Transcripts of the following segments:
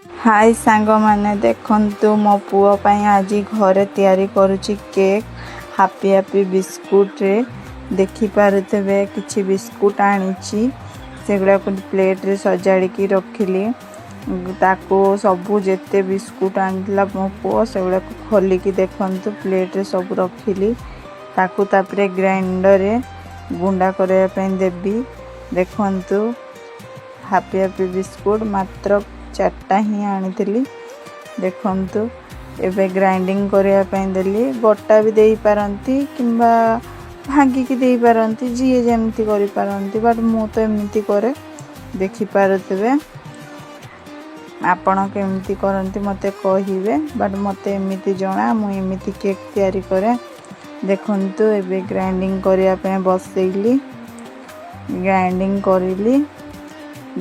हाय सांग माने देखंतु मो पुओ पई आज घरे तैयारी करूची केक हैप्पी हैप्पी बिस्कुट रे देखि पारुतबे किछि बिस्कुट आनीची सेगुडा को प्लेट रे सजाड़ी की रखिली ताको सबु जेते बिस्कुट आनला मो पुओ सेगुडा को खोली की देखंतु प्लेट रे सब रखिली ताको तापरे ग्राइंडर रे गुंडा करे पई देबी देखंतु हैप्पी हैप्पी बिस्कुट मात्र 4टा ही आनी देखंतु एबे ग्राइंडिंग करिया पई देली गोटा भी देई पारंती किंबा भांगी की देई पारंती जी जेमती करि पारंती बट मु तो एमती करे देखि पारतबे आपण केमती करंती मते कहिबे बट मते एमती जणा मु एमती केक तयारी करे देखंतु एबे ग्राइंडिंग करिया पई बसैली ग्राइंडिंग करिली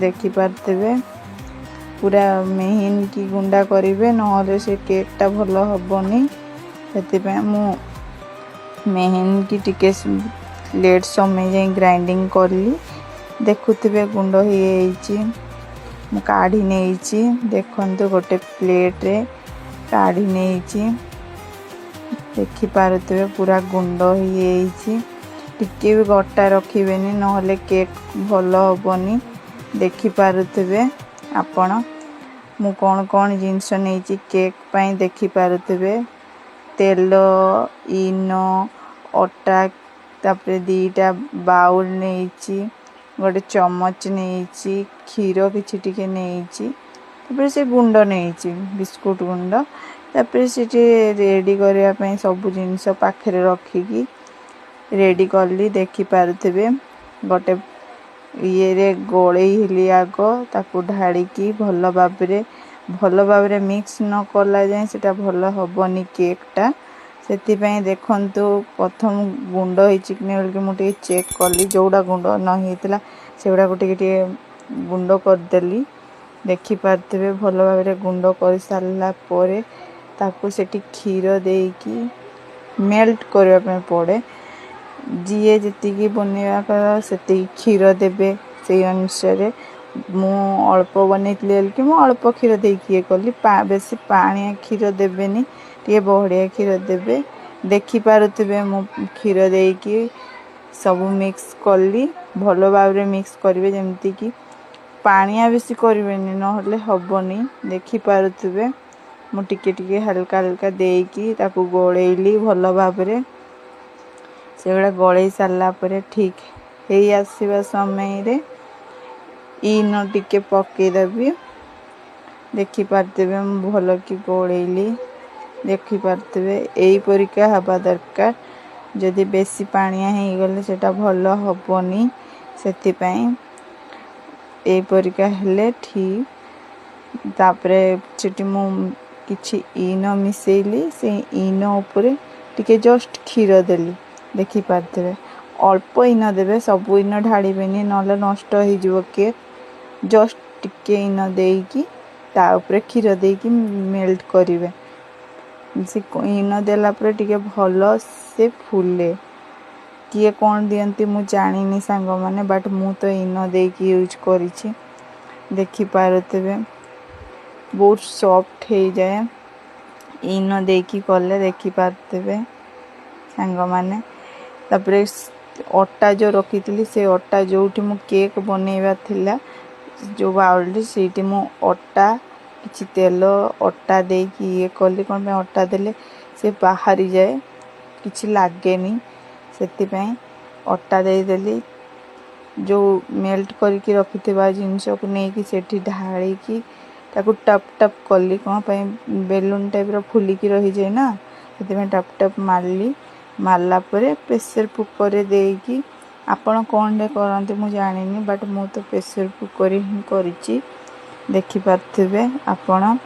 देखि पारतबे पूरा मेहन की गुंडा करिवे नहले से केकटा भलो हबनी सेति पे मु मेहन की टिके लेट समय जे ग्राइंडिंग करली देखुथिबे गुंड ही एची मु काढी नेइची देखंतु गोटे प्लेट रे काढी नेइची देखि पारुथिबे पूरा गुंड ही एची टिके भी गट्टा रखिबेनी नहले केक भलो हबनी देखि पारुथिबे आपण मु कौन कौन जिनस नहीं केक पाई देखि पारुथिबे तेल इनो अटा तापरे दीटा बाउल नहीं गोटे चमच नहीं क्षीर किछि टिके नहीं तापरे से गुंड नहीं बिस्कुट गुंड तापरे से रेडी करिया पई सब जिनस पाखरे रखिकी रेडी करली देखि पारुथिबे गोटे ये रे गोले हिली आगो ताकू ढाड़ी की भलो बाबरे मिक्स न कला जाए सेटा भलो हबनी केकटा सेति पई देखंतु प्रथम गुंड हिची कि नै कि मुटे चेक करली जोडा गुंड न हेतला सेडा को टिके गुंड कर देली देखि पारतबे भलो बाबरे गुंड कर सारला परे ताकू सेठी क्षीर देकी मेल्ट करबा पे पड़े जी जी की बनवा कर से क्षीर देवे से अनुसार मु अल्प बनई कि अल्प क्षीर देकी कली बेसी पानिया क्षीर देवेनी टे बहड़िया क्षीर देवे देखि पारुथिबे मु क्षीर देकी सब मिक्स कली भलो भाव मिक्स करिवे जेमती कि पानिया बेसी करिवेनी नहले हबनी देखि पारुथिबे मु टिके टिके हल्का हल्का देकी ताकू गोळेइली भलो भाव सेगुड़ा गड़े सारा पर ठीक है आसवा समय रे इनो टिके पकेदेवी देखि पारतबे भल कि गोड़ेली देखि पारतबे एई परिका हवा दरकार जदि बेसी पानिया हे गले सेटा भलो हबनी सेति पई एई परिका हेले ठीक तापरे चिटी मु किछि इनो मिसेली से इनो ऊपर टिके जस्ट क्षीर देली देखि पारतबे अल्प इनो देबे सब इनो ढाड़ीबेनी नले नष्ट हो जिवो के जस्ट टिके इनो देकी ता ऊपर क्षीर देकी मेल्ट करिवे से इनो देला पर टिके भलो से फुले किए कोन दियंती मु जानिनी सांग माने बट मु तो इनो देकी यूज करिछि देखि पारतबे बहुत सॉफ्ट हो जाए इनो देकी करले देखि पारतबे सांग माने तापरे अटा जो रखी से अटा जो मु केक बनैबा थिला जो बाउल से मु अटा किछि तेल अटा देकी ये कली कोन पे अटा देले से बाहरी जाए किछि लागेनी सेति पई अटा दे देली जो मेल्ट करके रखिथिबा जिंस को नै कि सेठी ढाळी की ताकू टप टप कली कोन पे बेलून टाइप रो फुली की रही जाए ना सेति में टप टप मारली मारला परे प्रेशर कुकर देकी आपण कोन रे करंती मु जानिनी बट मु तो प्रेशर कुकर ही करिछि देखि पारथिबे आपण